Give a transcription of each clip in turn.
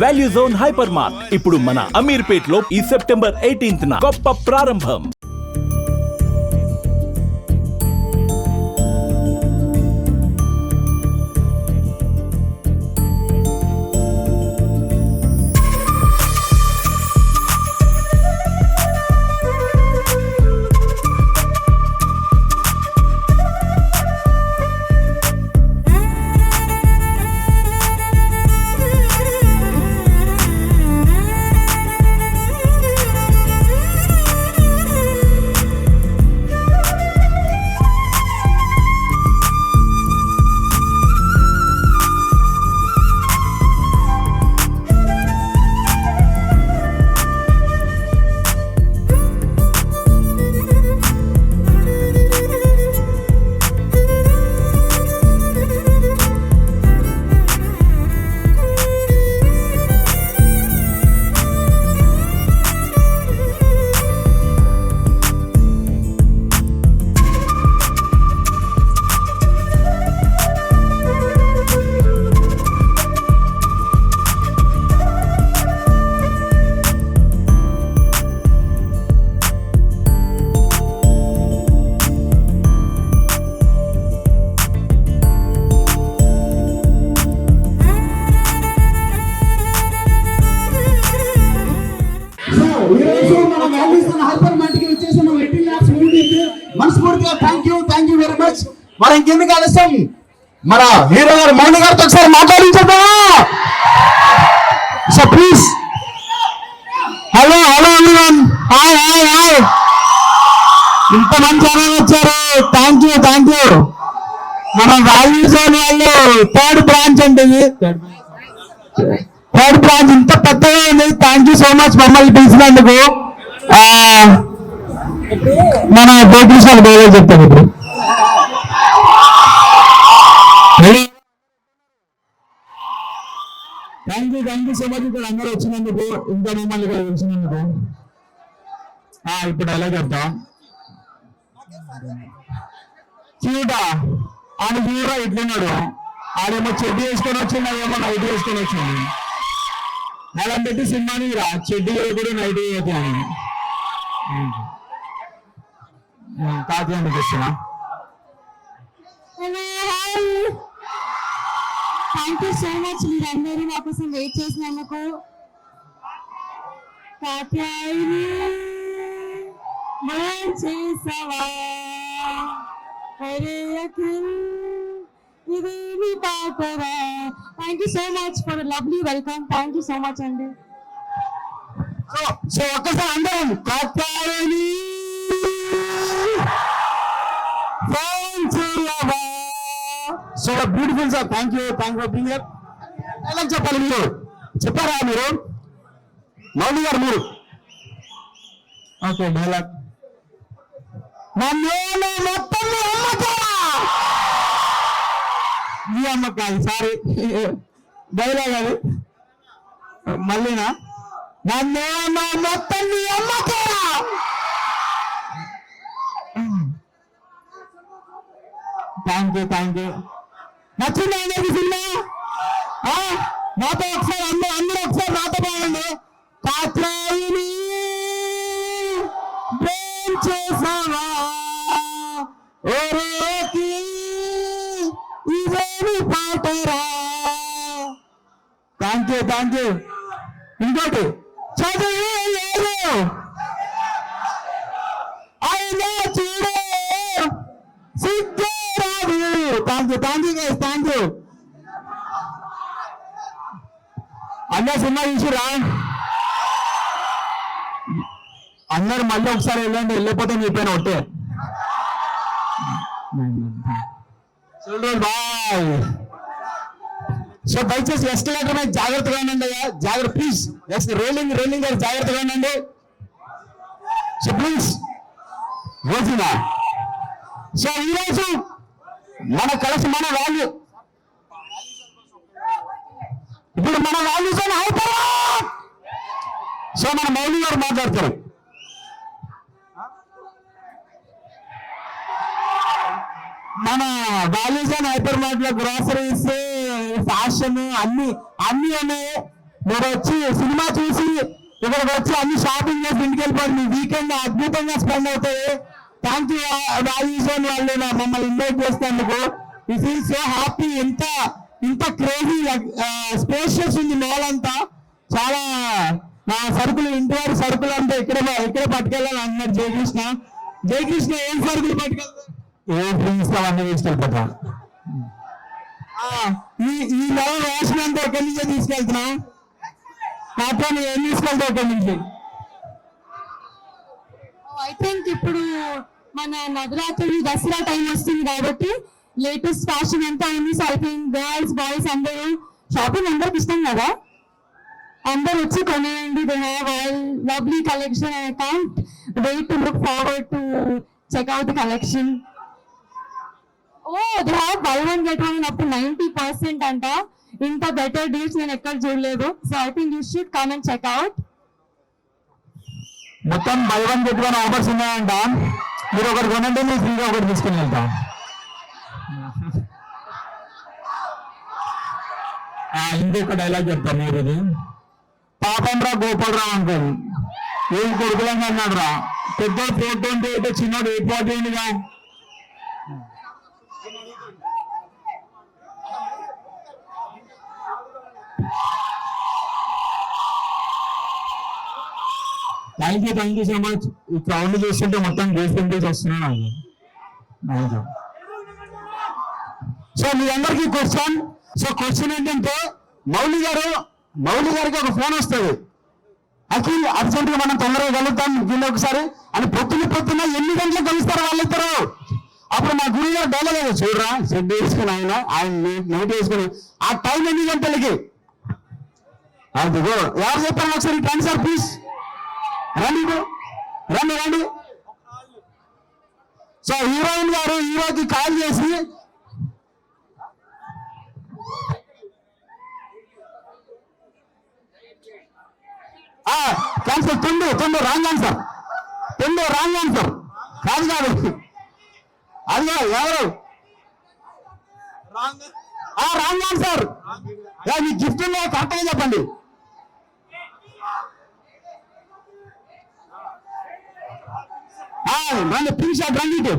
Value zone hyper mart ఇప్పుడు మన అమీర్పేట్ లో ఈ సెప్టెంబర్ 18న గొప్ప ప్రారంభం. మనస్ఫూర్తిగా థ్యాంక్ యూ వెరీ మచ్. మన ఇంకెందుకు ఆలస్యం, మన హీరో గారు మౌని గారితో ఒకసారి మాట్లాడించదా. So please. Hello everyone, hi. ఇంత మంది జనాలు వచ్చారు. Thank you. మన వాల్యూ జోన్ వాళ్ళు థర్డ్ బ్రాంచ్ అంటే థర్డ్ బ్రాంచ్ ఇంత పెద్దగా ఉంది. థ్యాంక్ యూ సో మచ్ మమ్మల్ని పిలిచినందుకు. మన బోధిశాలు బాగా చెప్తాను ఇప్పుడు. థ్యాంక్ యూ సో మచ్ ఇక్కడ అందరూ వచ్చినందుకు, ఇంకా మమ్మల్ని ఇక్కడ వచ్చినందుకు. ఇప్పుడు ఎలా చెప్తాం, చూడా ఆయన చూడరా ఇట్లున్నాడు. ఆడేమో చెడ్డి వేసుకొని వచ్చింది, అదేమో నైట్ వేసుకొని వచ్చింది. అలా పెట్టి సినిమాని రా చెడ్డి కూడా నైట్ అవుతాయి. కాదు అనిపిస్తున్నా. థ్యాంక్ యూ సో మచ్ మీరందరూ మా కోసం వెయిట్ చేసినందుకు. ఇదేమి పాటరా. Thank you so much for lovely welcome. Thank you so much అండి. సో ఒక్కసారి అందరం కాపాడని so beautiful sir. Thank you for being here. Dialogue చెప్పాలి, మీరు చెప్పారా? మీరు మౌని గారు మీరు. Okay, dialogue. మొత్తం మీ అమ్మ కాదు, సారీ డైలాగ్ అది. మళ్ళీనా? మొత్తం మీ అమ్మకా. Thank you. నచ్చింది అందరికి సినిమా? నాతో ఒకసారి అందరూ ఒకసారి నాతో బాగుంది. కాత్రాయిని ప్రేమ్ చేసావా ఓరేకి ఇదేమి పాటరా. Thank you. ఇంకోటి చదువు లేదు అయినా చూడు సిద్ధరాదు. Thank you. అందరు సినిమా చూసిరా? అందరు మళ్ళీ ఒకసారి వెళ్ళండి, వెళ్ళిపోతే మీ పైన ఒట్టే. బాయ్. సో దయచేసి ఎస్కలేటర్ మీద జాగ్రత్తగా ఉండండి. జాగ్రత్త ప్లీజ్. రేలింగ్ గారు జాగ్రత్తగా ఉండండి. So please రోజునా. సో ఈరోజు మన కలిసి మన వాల్యూ, ఇప్పుడు మన వాల్యూస్ అని అయిపోయా. సో మన మౌలి గారు మాట్లాడతారు. మన వాల్యూస్ అండ్ హైపర్ మార్ట్ లో గ్రోసరీస్, ఫ్యాషన్ అన్ని ఉన్నాయి. మీరు వచ్చి సినిమా చూసి ఇక్కడికి వచ్చి అన్ని షాపింగ్ చేసి ఇంటికి వెళ్ళిపోయి మీ వీకెండ్ అద్భుతంగా స్పెండ్ అవుతాయి. థ్యాంక్ యూ వాల్యూజన్ వాళ్ళు మమ్మల్ని ఇన్వైట్ చేసినందుకు. ఈ ఫీల్ సో హ్యాపీ. ఇంత క్రేజీ స్పేషియస్ ఉంది మాల్ అంతా. చాలా నా సరుకులు ఇంటి వారి సరుకులు అంతా ఇక్కడే పట్టుకెళ్ళాలి అన్నారు. జయకృష్ణ ఏం సరుకులు పట్టుకెళ్తారు? ఏ ఫ్రెండ్స్ అవన్నీ తీసుకెళ్ళిపోతా. ఈ నెల రేషన్ అంతా ఎక్కడి నుంచే తీసుకెళ్తున్నాం. మాత్రం ఏం తీసుకెళ్తావు ఎక్కడి నుంచి? ఐ థింక్ ఇప్పుడు మన నవరాత్రి దసరా టైం వస్తుంది కాబట్టి లేటెస్ట్ ఫ్యాషన్ అంతా ఉంది. So I think girls boys అందరూ షాపింగ్ అందరికి ఇష్టం కదా, అందరు వచ్చి కొనేయండి. They have all lovely collection. I can't wait to look forward to check out the collection. Oh they have buy one get one up to 90% అంట. ఇంత better deals నేను ఎక్కడ చూడలేదు. So I think you should come and check out. మొత్తం buy one get one offers ఉన్నాయంట. మీరు ఒకటి కొనంటే మీరు ఫ్రీగా ఒకటి తీసుకుని వెళ్తాం. ఇంకొక డైలాగ్ చెప్తాను మీరు. ఇది పాపంరా గోపాలరావు అంటారు. ఏం కొడుకులంగా అన్నాడు రా. పెద్ద 428 చిన్నోడు 840గా. Thank you so much. ఈ క్రౌడ్ చూస్తుంటే మొత్తం గేస్ పింపేసి వస్తున్నాను. సో మీ అందరికీ క్వశ్చన్. సో క్వశ్చన్ ఏంటంటే మౌలి గారికి ఒక ఫోన్ వస్తుంది. అఖిల్ అర్జెంట్ గా మనం తొందరగా కలుగుతాం వీళ్ళు ఒకసారి అని పొద్దున్న ఎన్ని గంటలకు కలుస్తారు వాళ్ళిద్దరు. అప్పుడు మా గురువు గారు డైలాగ్ చూడరా షెడ్ వేసుకుని ఆయన నైట్ వేసుకుని ఆ టైం ఎన్ని గంటలకి అదిగో ఎవరు చెప్పారు ఒకసారి రండి సార్ ప్లీజ్ రండి. సో హీరోయిన్ గారు హీరోకి కాల్ చేసి క్యాన్సర్ తొండు రాంగ్ ఆన్సర్ కాదు అదిగో ఎవరు రాంగ్ ఆన్సర్. మీ గిఫ్ట్ కరెక్ట్గా చెప్పండి. రండి పింక్ షర్ట్ రండి.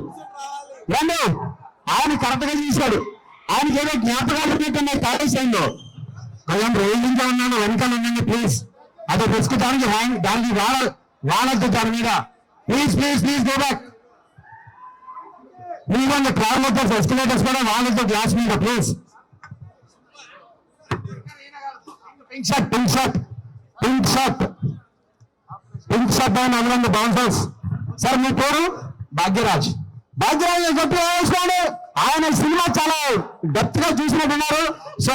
ఆయన కరెక్ట్ గా చూశాడు. ఆయనకి ఏదో జ్ఞాపకాలు పెట్టినాయి కాలేజీలో. అలా రేంజింగ్ గా ఉన్నాను వెనకాల ఉండండి ప్లీజ్. అదే బెస్క్ దానికి వాడద్దు దాని మీద. Please go back. ప్లీజ్ అండి కార్ మొత్తం ఎస్కలేటర్స్ కూడా వాళ్ళతో గ్లాస్ మీద ప్లీజ్. పింక్ షర్ట్ అని అందులో బౌన్సర్స్. సార్ మీ పేరు? భాగ్యరాజ్ చెప్పి వేసుకోండి. ఆయన సినిమా చాలా డెప్త్ గా చూసినట్టున్నారు. సో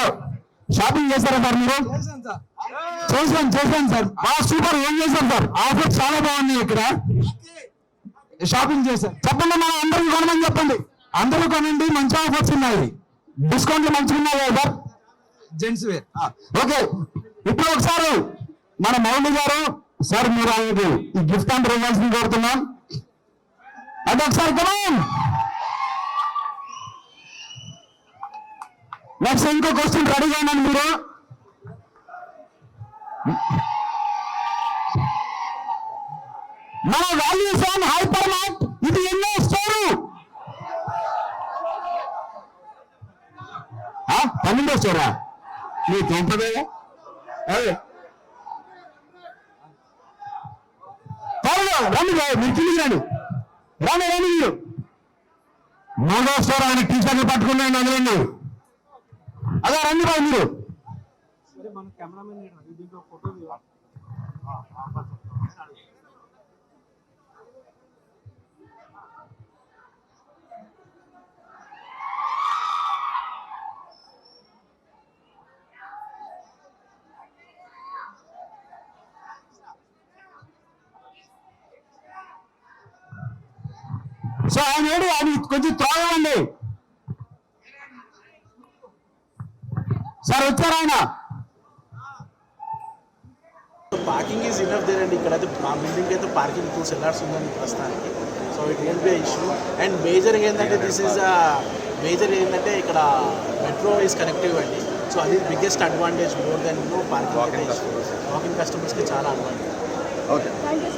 షాపింగ్ చేశారా సార్ మీరు? చేశాను సార్. సూపర్. ఏం చేశారు సార్? ఆఫర్ చాలా బాగుంది. ఇక్కడ షాపింగ్ చేశారు. చెప్పండి మనం అందరికీ కొనమని చెప్పండి. అందరూ కొనండి, మంచి ఆఫర్స్ ఉన్నాయి, డిస్కౌంట్లు మంచిగా ఉన్నాయి సార్. Gents wear. ఓకే ఇప్పుడు ఒకసారి మన మౌలి గారు సార్ మీరు ఆయనకి ఈ గిఫ్ట్ అండ్ రివాల్స్ కోరుతున్నాం. అది ఒకసారి కమాన్. నెక్స్ట్ ఇంకో క్వశ్చన్ రెడీగా ఉన్నాను మీరు. మన వాల్యూస్ ఆన్ హైపర్ మార్ట్ ఇది ఎన్నో స్టోరు? 12వ స్టోరా? మీకు ఏంటదయ్యా? రండి మీరు కిందికి రండి మీరు. 3వ స్టోర్ ఆయన టీషర్ట్లు పట్టుకున్నాను అందులో. అదే రండి బాయ్ మీరు. సో ఆయన ఏడు అది కొంచెం త్వరగండి సార్. వచ్చారు ఆయన. పార్కింగ్ ఈజ్ ఇనఫ్ దేర్ అండి. ఇక్కడైతే మా బిల్డింగ్ అయితే పార్కింగ్ 2 సెల్లార్స్ ఉందండి ప్రస్తుతానికి. So it will be issue. And major ఏంటంటే ఇక్కడ మెట్రో ఈజ్ కనెక్టివ్ అండి. సో అది biggest advantage more than parking Walk-in customers. Walking కస్టమర్స్కి చాలా అడ్వాంటేజ్. ఓకే. Thank you